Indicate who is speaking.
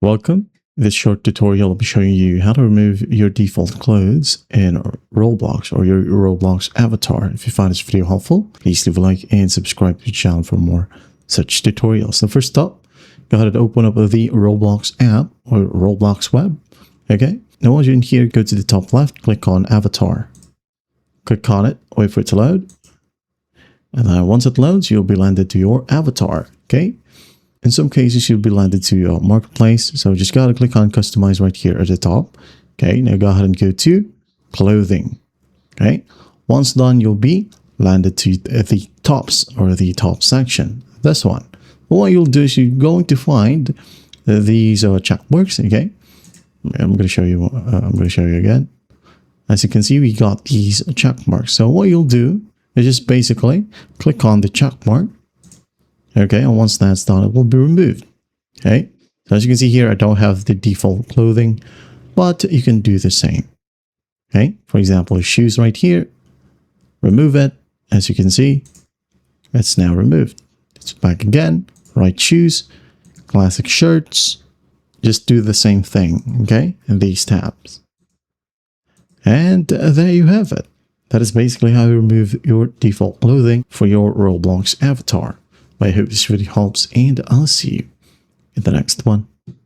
Speaker 1: Welcome. In this short tutorial, I'll be showing you how to remove your default clothes in Roblox or your Roblox avatar. If you find this video helpful, please leave a like and subscribe to the channel for more such tutorials. So first up, go ahead and open up the Roblox app or Roblox web. Okay. Now once you're in here, go to the top left, click on avatar. Click on it, wait for it to load. And then once it loads, you'll be landed to your avatar. Okay. In some cases, you'll be landed to your marketplace. So just got to click on customize right here at the top. Okay. Now go ahead and go to clothing. Okay. Once done, you'll be landed to the tops or the top section. This one. What you'll do is you're going to find these check marks. Okay. I'm going to show you. I'm going to show you again. As you can see, we got these check marks. So what you'll do is just basically click on the check mark. Okay, and once that's done, it will be removed. Okay, so as you can see here, I don't have the default clothing, but you can do the same. Okay, for example, shoes right here, remove it. As you can see, it's now removed. It's back again, right shoes, classic shirts, just do the same thing, okay, in these tabs. And there you have it. That is basically how you remove your default clothing for your Roblox avatar. I hope this video helps, and I'll see you in the next one.